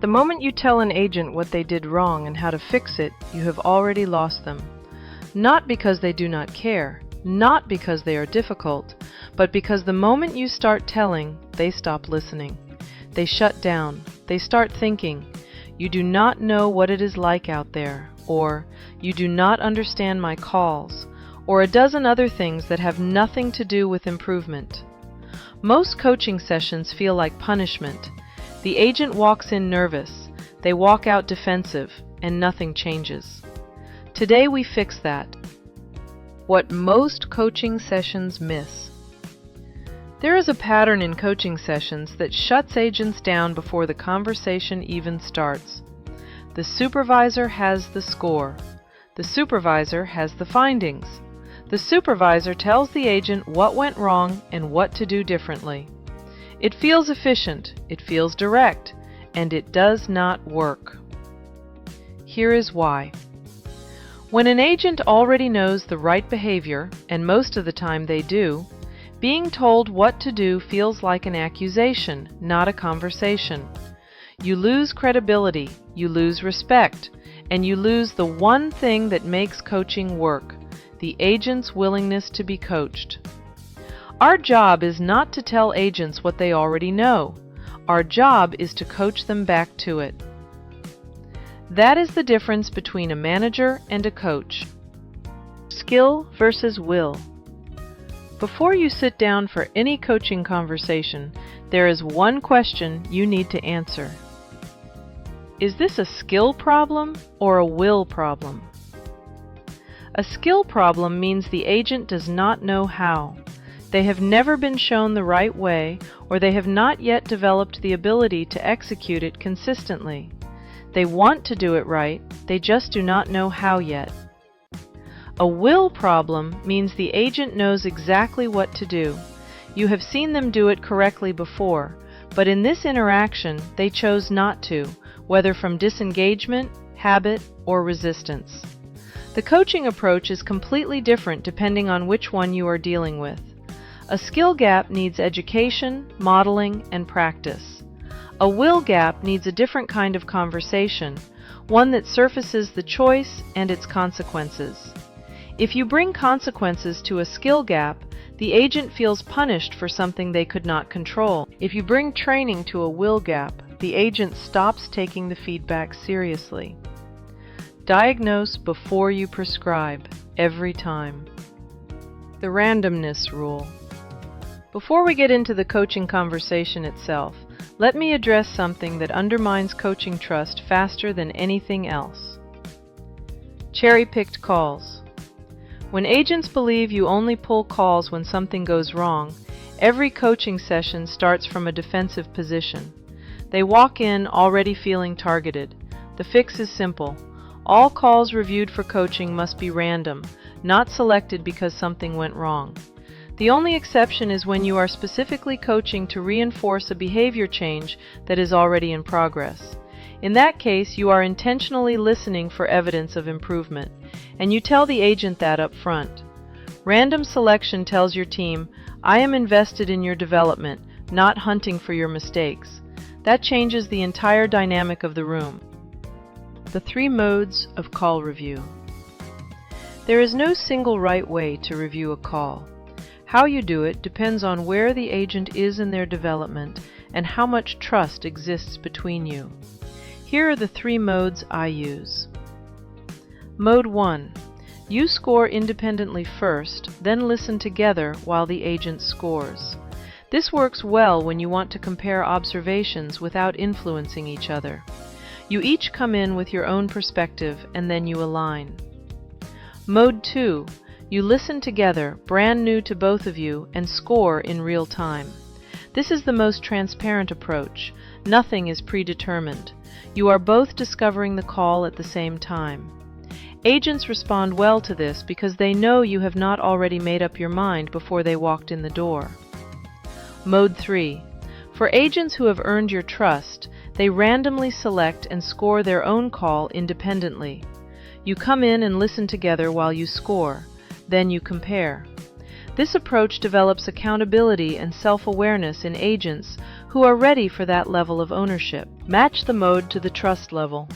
The moment you tell an agent what they did wrong and how to fix it, you have already lost them. Not because they do not care, not because they are difficult, but because the moment you start telling, they stop listening. They shut down. They start thinking, "You do not know what it is like out there," or "You do not understand my calls," or a dozen other things that have nothing to do with improvement. Most coaching sessions feel like punishment. The agent walks in nervous, they walk out defensive, and nothing changes. Today we fix that. What most coaching sessions miss. There is a pattern in coaching sessions that shuts agents down before the conversation even starts. The supervisor has the score. The supervisor has the findings. The supervisor tells the agent what went wrong and what to do differently. It feels efficient, it feels direct, and it does not work. Here is why. When an agent already knows the right behavior, and most of the time they do, being told what to do feels like an accusation, not a conversation. You lose credibility, you lose respect, and you lose the one thing that makes coaching work, the agent's willingness to be coached. Our job is not to tell agents what they already know. Our job is to coach them back to it. That is the difference between a manager and a coach. Skill versus will. Before you sit down for any coaching conversation, there is one question you need to answer. Is this a skill problem or a will problem? A skill problem means the agent does not know how. They have never been shown the right way, or they have not yet developed the ability to execute it consistently. They want to do it right, they just do not know how yet. A will problem means the agent knows exactly what to do. You have seen them do it correctly before, but in this interaction they chose not to, whether from disengagement, habit, or resistance. The coaching approach is completely different depending on which one you are dealing with. A skill gap needs education, modeling, and practice. A will gap needs a different kind of conversation, one that surfaces the choice and its consequences. If you bring consequences to a skill gap, the agent feels punished for something they could not control. If you bring training to a will gap, the agent stops taking the feedback seriously. Diagnose before you prescribe, every time. The randomness rule. Before we get into the coaching conversation itself, let me address something that undermines coaching trust faster than anything else. Cherry-picked calls. When agents believe you only pull calls when something goes wrong, every coaching session starts from a defensive position. They walk in already feeling targeted. The fix is simple. All calls reviewed for coaching must be random, not selected because something went wrong. The only exception is when you are specifically coaching to reinforce a behavior change that is already in progress. In that case, you are intentionally listening for evidence of improvement, and you tell the agent that up front. Random selection tells your team, "I am invested in your development, not hunting for your mistakes." That changes the entire dynamic of the room. The 3 modes of call review. There is no single right way to review a call. How you do it depends on where the agent is in their development and how much trust exists between you. Here are the 3 modes I use. Mode 1. You score independently first, then listen together while the agent scores. This works well when you want to compare observations without influencing each other. You each come in with your own perspective and then you align. Mode 2. You listen together, brand new to both of you, and score in real time. This is the most transparent approach. Nothing is predetermined. You are both discovering the call at the same time. Agents respond well to this because they know you have not already made up your mind before they walked in the door. Mode 3. For agents who have earned your trust, they randomly select and score their own call independently. You come in and listen together while you score. Then you compare. This approach develops accountability and self-awareness in agents who are ready for that level of ownership. Match the mode to the trust level.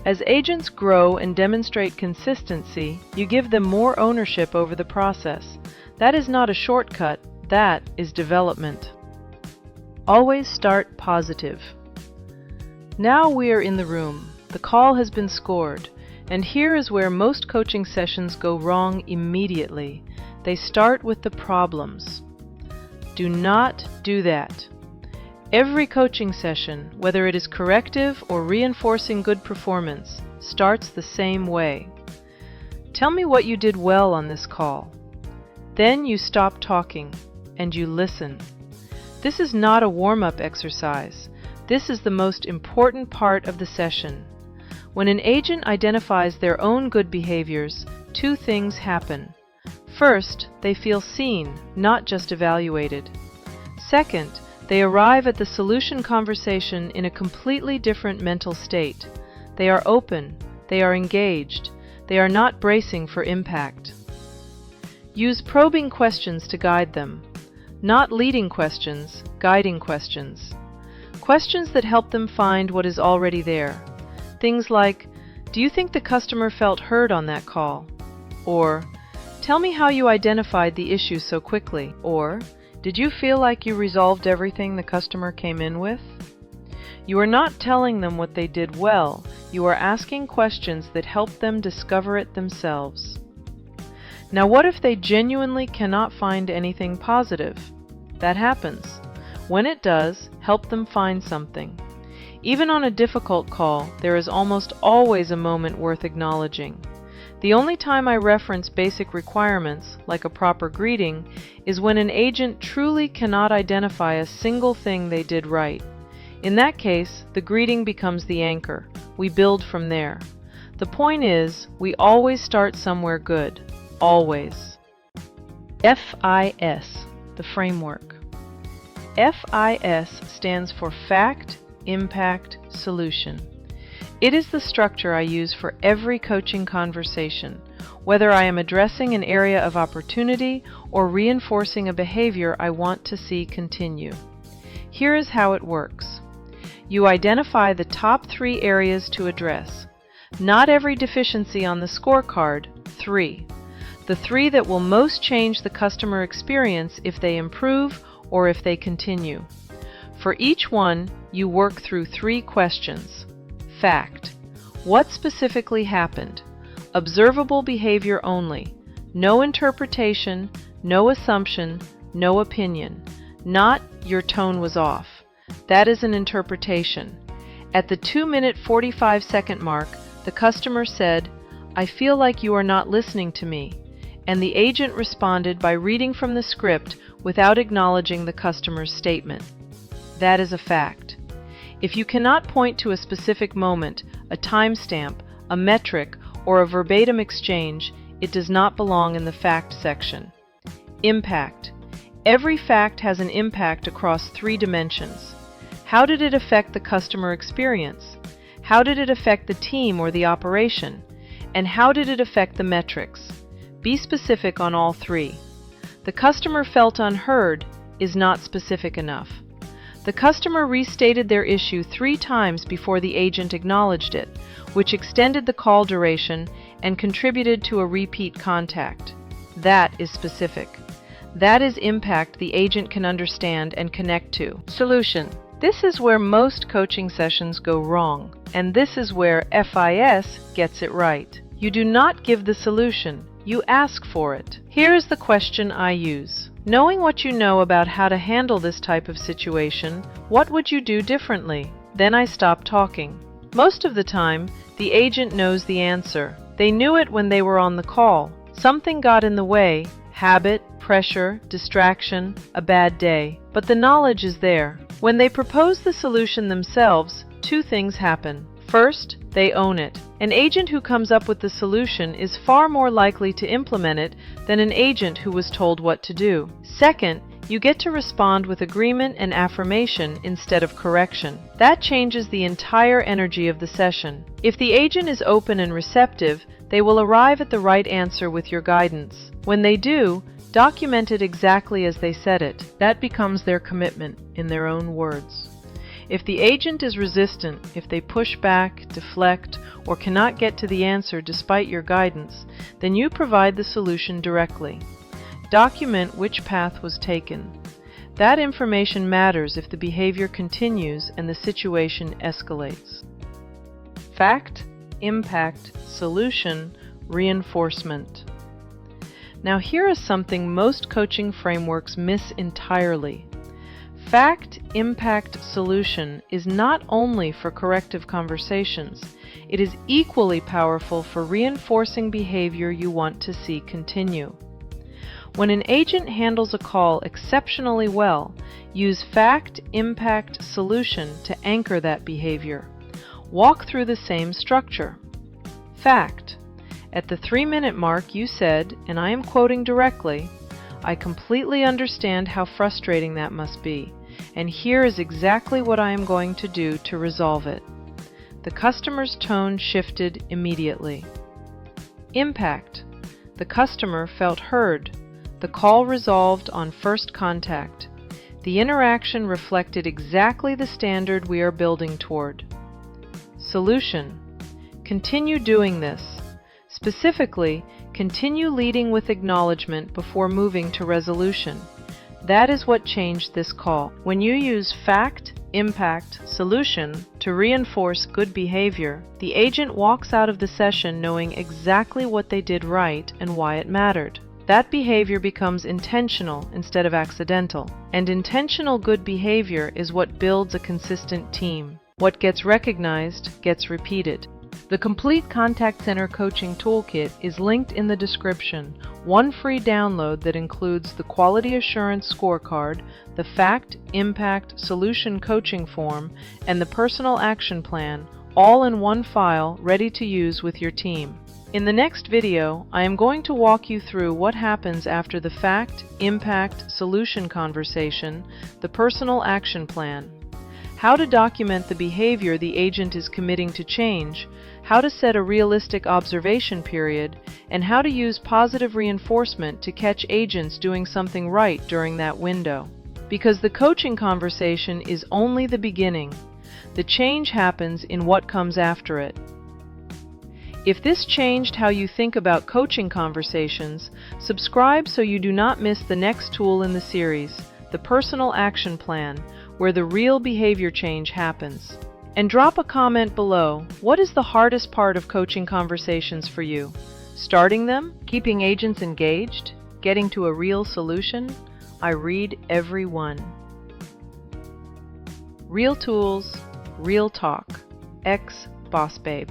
As agents grow and demonstrate consistency, you give them more ownership over the process. That is not a shortcut, that is development. Always start positive. Now we are in the room. The call has been scored, and here is where most coaching sessions go wrong immediately. They start with the problems. Do not do that. Every coaching session, whether it is corrective or reinforcing good performance, starts the same way. Tell me what you did well on this call. Then you stop talking and you listen. This is not a warm-up exercise. This is the most important part of the session. When an agent identifies their own good behaviors, two things happen. First, they feel seen, not just evaluated. Second, they arrive at the solution conversation in a completely different mental state. They are open, they are engaged, they are not bracing for impact. Use probing questions to guide them. Not leading questions, guiding questions. Questions that help them find what is already there. Things like, do you think the customer felt heard on that call? Or, tell me how you identified the issue so quickly. Or, did you feel like you resolved everything the customer came in with? You are not telling them what they did well. You are asking questions that help them discover it themselves. Now, what if they genuinely cannot find anything positive? That happens. When it does, help them find something. Even on a difficult call, there is almost always a moment worth acknowledging. The only time I reference basic requirements, like a proper greeting, is when an agent truly cannot identify a single thing they did right. In that case, the greeting becomes the anchor. We build from there. The point is, we always start somewhere good. Always. FIS, the framework. FIS stands for Fact, Impact, Solution. It is the structure I use for every coaching conversation, whether I am addressing an area of opportunity or reinforcing a behavior I want to see continue. Here is how it works. You identify the top 3 areas to address. Not every deficiency on the scorecard, 3. The 3 that will most change the customer experience if they improve or if they continue. For each one, you work through 3 questions. Fact. What specifically happened? Observable behavior only. No interpretation, no assumption, no opinion. Not, your tone was off. That is an interpretation. At the 2-minute 45-second mark, the customer said, I feel like you are not listening to me. And the agent responded by reading from the script without acknowledging the customer's statement. That is a fact. If you cannot point to a specific moment, a timestamp, a metric, or a verbatim exchange, it does not belong in the fact section. Impact. Every fact has an impact across 3 dimensions. How did it affect the customer experience? How did it affect the team or the operation? And how did it affect the metrics? Be specific on all 3. The customer felt unheard is not specific enough. The customer restated their issue 3 times before the agent acknowledged it, which extended the call duration and contributed to a repeat contact. That is specific. That is impact the agent can understand and connect to. Solution. This is where most coaching sessions go wrong, and this is where FIS gets it right. You do not give the solution, you ask for it. Here is the question I use. Knowing what you know about how to handle this type of situation, what would you do differently? Then I stop talking. Most of the time, the agent knows the answer. They knew it when they were on the call. Something got in the way, habit, pressure, distraction, a bad day. But the knowledge is there. When they propose the solution themselves, 2 things happen. First, they own it. An agent who comes up with the solution is far more likely to implement it than an agent who was told what to do. Second, you get to respond with agreement and affirmation instead of correction. That changes the entire energy of the session. If the agent is open and receptive, they will arrive at the right answer with your guidance. When they do, Document it exactly as they said it. That becomes their commitment in their own words. If the agent is resistant, if they push back, deflect, or cannot get to the answer despite your guidance, then you provide the solution directly. Document which path was taken. That information matters if the behavior continues and the situation escalates. Fact, impact, solution, reinforcement. Now here is something most coaching frameworks miss entirely. Fact, impact, solution is not only for corrective conversations, it is equally powerful for reinforcing behavior you want to see continue. When an agent handles a call exceptionally well, use fact, impact, solution to anchor that behavior. Walk through the same structure. Fact. At the 3-minute mark you said, and I am quoting directly, "I completely understand how frustrating that must be, and here is exactly what I am going to do to resolve it." The customer's tone shifted immediately. Impact. The customer felt heard. The call resolved on first contact. The interaction reflected exactly the standard we are building toward. Solution. Continue doing this. Specifically, continue leading with acknowledgement before moving to resolution. That is what changed this call. When you use fact, impact, solution to reinforce good behavior, the agent walks out of the session knowing exactly what they did right and why it mattered. That behavior becomes intentional instead of accidental. And intentional good behavior is what builds a consistent team. What gets recognized gets repeated. The complete Contact Center Coaching Toolkit is linked in the description. One free download that includes the Quality Assurance Scorecard, the Fact, Impact, Solution Coaching Form, and the Personal Action Plan, all in one file ready to use with your team. In the next video, I am going to walk you through what happens after the Fact, Impact, Solution conversation, the Personal Action Plan, how to document the behavior the agent is committing to change, how to set a realistic observation period, and how to use positive reinforcement to catch agents doing something right during that window. Because the coaching conversation is only the beginning. The change happens in what comes after it. If this changed how you think about coaching conversations, subscribe so you do not miss the next tool in the series, the Personal Action Plan, where the real behavior change happens. And drop a comment below. What is the hardest part of coaching conversations for you? Starting them? Keeping agents engaged? Getting to a real solution? I read every one. Real tools, real talk. Ex-Boss Babe.